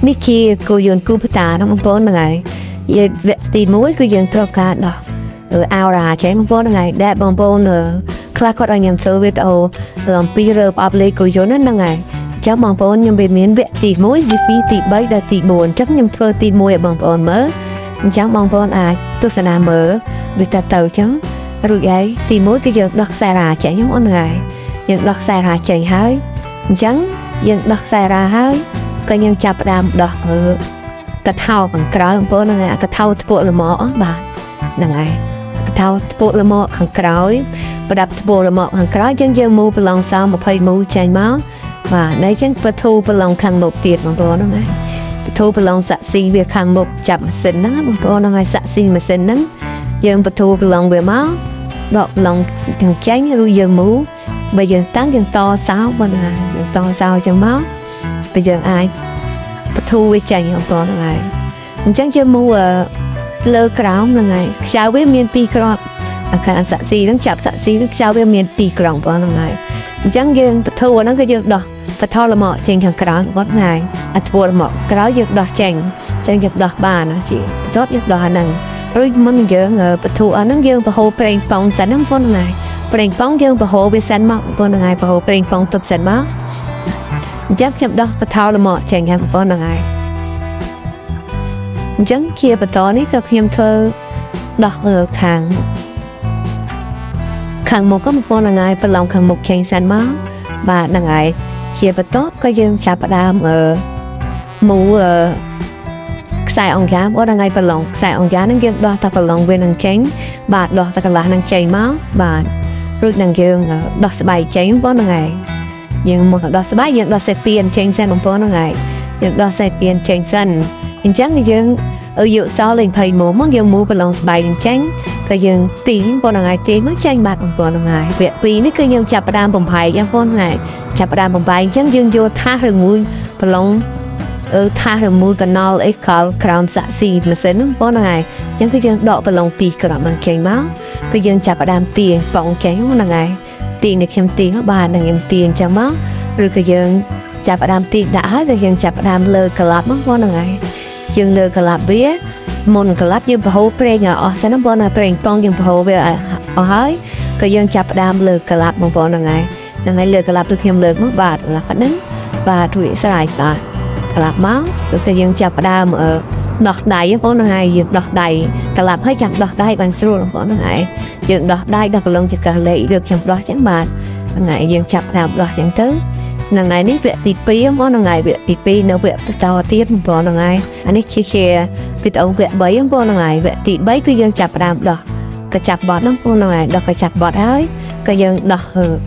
នេះជាគូយន្តគូបតាបងប្អូនហ្នឹងហើយយើងវគ្គទី1គឺយើងត្រូវការដោះអោរ៉ាចេះបងប្អូនហ្នឹងហើយដែលបងប្អូនខ្លះគាត់ឲ្យខ្ញុំធ្វើវីដេអូអំពីរើបអបលេគូយន្តហ្នឹងហើយចាំបងប្អូនខ្ញុំមានវគ្គទី1ទី2ទី3ដល់ទី4អញ្ចឹងខ្ញុំធ្វើទី1ឲ្យបងប្អូនមើលអញ្ចឹងបងប្អូនអាចទស្សនាមើលដូចតទៅអញ្ចឹងរួចហើយទី1គឺយើងដោះខ្សែរ៉ាចេញអូនហើយយើងដោះខ្សែរ៉ាចេញហើយអញ្ចឹងយើងដោះខ្សែរ៉ាហើយក៏យើងចាប់ផ្ដើមដោះកថៅខាងក្រោយបងប្អូនហ្នឹងហើយកថៅធ្ពក់លម្អបាទហ្នឹងហើយកថៅធ្ពក់លម្អខាងក្រោយប្រដាប់ធ្ពក់លម្អខាងក្រោយយើងមើលប្រឡងសោ20ម៉ូចេញមកបាទនៅអញ្ចឹងបធូប្រឡងខាងមុខទៀតបងប្អូនហ្នឹងហើយបធូប្រឡងសាក់ស៊ីវាខាងមុខចាប់ម៉ាស៊ីនហ្នឹងបងប្អូនហ្នឹងហើយសាក់ស៊ីម៉ាស៊ីនហ្នឹងយើងបធូប្រឡងវាមកដកប្រឡងទាំងចេញឬយើងមូបើយើងតាំងយើងតសោបងណាយើងតសោអញ្ចឹងមកបើយើងអាចបធូវាចេញបងប្អូនហ្នឹងហើយអញ្ចឹងយើងមូលើក្រោមហ្នឹងហើយខ្យៅវាមាន2គ្រាប់អាខាងសាក់ស៊ីហ្នឹងចាប់សាក់ស៊ីហ្នឹងខ្យៅវាមាន2គ្រាប់បងប្អូនហ្នឹងហើយអញ្ចឹងយើងបធូហ្នឹងគឺយើងដោះបថលមកចេញខាងក្រោយបងប្អូនហ្នឹងអាធ្ពក់មកក្រោយយើងដោះចេញអញ្ចឹងយើងដោះបានជីបន្ទាប់យើងដោះអាហ្នឹងរួចមុនយើងបធូអាហ្នឹងយើងបហូរប្រេងប៉ោងសិនហ្នឹងបងប្អូនហ្នឹងហើយប្រេងប៉ោងយើងបហូរវាសិនមកបងប្អូនហ្នឹងហើយបហូរប្រេងប៉ោងទប់សិនមកអញ្ចឹងខ្ញុំដោះបថលមកចេញខាងបងប្អូនហ្នឹងហើយអញ្ចឹងជាបន្តនេះក៏ខ្ញុំធ្វើដោះខាងមុខក៏បងប្អូនហ្នឹងហើយប្រឡងខាងមុខចេញសិនមកបាទហ្នឹងហើយជាបន្តក៏យើងចាប់ផ្ដើមមូខ្សែអង្គការបងថ្ងៃប្រឡងខ្សែអង្គការហ្នឹងយើងដោះតែប្រឡងវានឹងចេញបាទដោះតែកន្លះនឹងចេញមកបាទរួចនឹងយើងដោះស្បែកចេញបងថ្ងៃយើងមកដោះស្បែកយើងដោះសេពៀនចេញសិនបងប្អូនថ្ងៃយើងដោះសេពៀនចេញសិនអញ្ចឹងយើងយកសលេង20ម៉ោងមកយើងមូប្រឡងស្បែកនឹងចេញក៏យើងទីបងថ្ងៃទីមកចេញបាទបងប្អូនថ្ងៃវគ្គ2នេះគឺយើងចាប់ផ្ដើមបំផែកបងប្អូនថ្ងៃចាប់ផ្ដើមបំផែកអញ្ចឹងយើងយកថាសឬមួយប្រឡងថាសឬមួយកណល់អីកលក្រោមសាក់ស៊ីម៉ាស៊ីនបងប្អូនថ្ងៃអញ្ចឹងគឺយើងដកប្រឡង2គ្រាប់មកចេញមកគឺយើងចាប់ផ្ដើមទាប៉ងចេញថ្ងៃទីនេះខ្ញុំទីបាទនឹងខ្ញុំទីអញ្ចឹងមកឬក៏យើងចាប់ផ្ដើមទីដាក់ហើយក៏យើងចាប់ផ្ដើមលើក្លាប់បងប្អូនថ្ងៃយើងលើក្លាប់វាមុនក្លាប់យើងបហូរប្រេងអស់សិនបងប្អូនប្រេងប៉ងយើងបហូរវាអស់ហើយក៏យើងចាប់ផ្ដើមលើក្លាប់បងប្អូនថ្ងៃហ្នឹងហើយលើក្លាប់គឺខ្ញុំលើកមកបាទក្លាប់ហ្នឹងបាទរួចស្រ័យបាទក្លាប់មកគឺយើងចាប់ផ្ដើមដោះដៃបងប្អូនហ្នឹងហើយយើងដោះដៃក្លាប់ហើយចាំដោះដៃបានស្រួលបងប្អូនហ្នឹងហើយយើងដោះដៃដោះប្រឡងចង្កឹះលេខលើកខ្ញុំដោះចឹងបាទហ្នឹងហើយយើងចាប់ផ្ដើមដោះចឹងទៅហ្នឹងហើយនេះវគ្គទី2បងប្អូនហ្នឹងហើយវគ្គទី2នៅវគ្គបន្តទៀតបងប្អូនហ្នឹងហើយអានេះជាវីដេអូវគ្គ3បងប្អូនហ្នឹងហើយវគ្គទី3គឺយើងចាប់ផ្ដើមដោះកញ្ចប់បត់ហ្នឹងបងប្អូនហ្នឹងហើយដោះកញ្ចប់បត់ហើយក៏យើងដោះ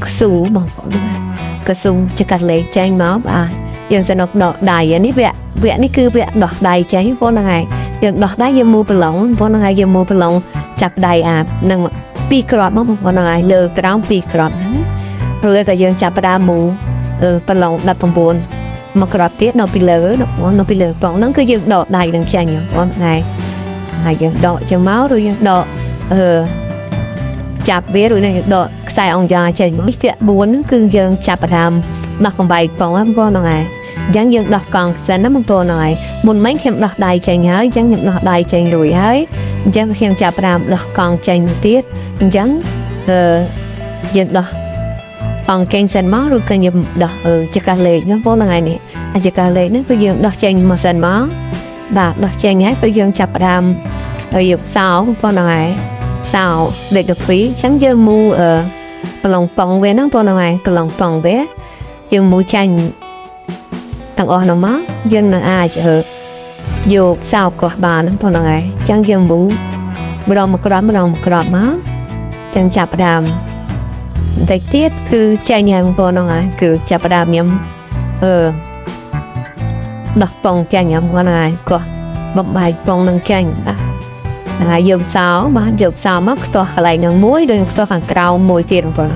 ខ្ស៊ូបងប្អូនហ្នឹងហើយកស៊ូចង្កឹះលេខចេញមកបាទយើងsẽ đọc đàiនេះវគ្គនេះគឺវគ្គដោះដៃចេញបងហ្នឹងហើយយើងដោះដៃយើងមូប្រឡងបងហ្នឹងហើយយើងមូប្រឡងចាប់ដៃអានឹង2គ្រាប់មកបងហ្នឹងហើយលើក្រោម2គ្រាប់ហ្នឹងរួចក៏យើងចាប់ផ្ដើមមូប្រឡង19មកគ្រាប់ទៀតនៅពីលើនៅពីលើបងហ្នឹងគឺយើងដកដៃនឹងចេញបងហ្នឹងហើយយើងដកចឹងមករួចយើងដកចាប់វារួចយើងដកខ្សែអង្គការចេញមកវគ្គ4ហ្នឹងគឺយើងចាប់ផ្ដើមដោះកំបែកបងហ្នឹងហើយអញ្ចឹងយើងដោះកង់សិនណាបងប្អូនហ្នឹងហើយមុនមិញខ្ញុំដោះដៃចេញហើយអញ្ចឹងខ្ញុំដោះដៃចេញរួចហើយអញ្ចឹងខ្ញុំចាប់ផ្ដើមដោះកង់ចេញទៀតអញ្ចឹងយើងដោះកង់ចេញសិនមកឬក៏យើងដោះចង្កឹះលេខបងប្អូនហ្នឹងហើយនេះចង្កឹះលេខហ្នឹងគឺយើងដោះចេញមកសិនមកបាទដោះចេញហើយគឺយើងចាប់ផ្ដើមយកសោបងប្អូនហ្នឹងហើយសោលេខ12អញ្ចឹងយើងមូប្រឡងប៉ងវាហ្នឹងបងប្អូនហ្នឹងហើយប្រឡងប៉ងវាយើងមូចាញ់ទាំងអស់នោះមកយើងនឹងអាចយកសោកោះបានបងប្អូនហ្នឹងហើយអញ្ចឹងយើងមូម្ដងមកក្រោយមកចឹងចាប់ផ្ដើមបន្តិចទៀតគឺចេញហើយបងប្អូនហ្នឹងហើយគឺចាប់ផ្ដើមខ្ញុំដោះប៉ងចាញ់បងប្អូនហ្នឹងហើយកោះបំបែកប៉ងនឹងចាញ់បាទហ្នឹងហើយយកសោបាទយកសោមកខ្ទាស់កន្លែងនឹងមួយដូចខ្ទាស់ខាងក្រៅមួយទៀតបងប្អូន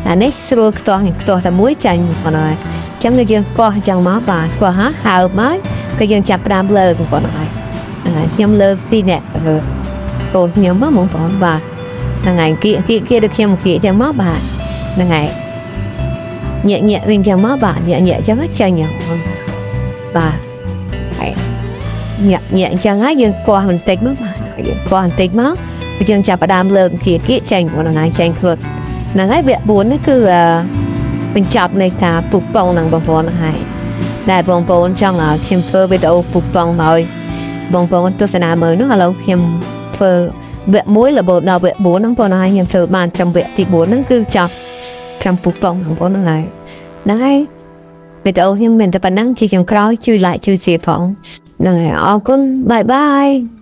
អានេះស្រួលខ្ទាស់តែមួយចាញ់បងប្អូនហើយអញ្ចឹងគឺយើងកោះអញ្ចឹងមកបាទកោះហើបមកគឺយើងចាប់ផ្ដើមលើបងប្អូនហើយខ្ញុំលើទីអ្នកកូនខ្ញុំមកបងប្អូនបាទហ្នឹងហើយគៀដូចខ្ញុំគៀអញ្ចឹងមកបាទហ្នឹងហើយញាក់វិញអញ្ចឹងមកបាទញាក់អញ្ចឹងចាញ់បាទ nhẹ chẳng ai dương qua mình tích mất mà qua mình tích mất dương chạp đam lợn kia kia chanh của nàng chanh khluật nàng ấy việc buồn nó cứ mình chọc này cả phục bông nàng bông bông này đại bông bông trong khiêm phơ với đâu phục bông rồi bông bông tôi sẽ làm mới nó là lâu khiêm phơ việc muối là bột nào việc bốn nó bông này khiêm phơ bàn trong việc thì bốn nó cứ chọc trong phục bông nàng bông này nàng ấy bây giờ khiêm mình tập năng khi khiêm khói chui lại chui xì phỏng nàng ấy con bye bye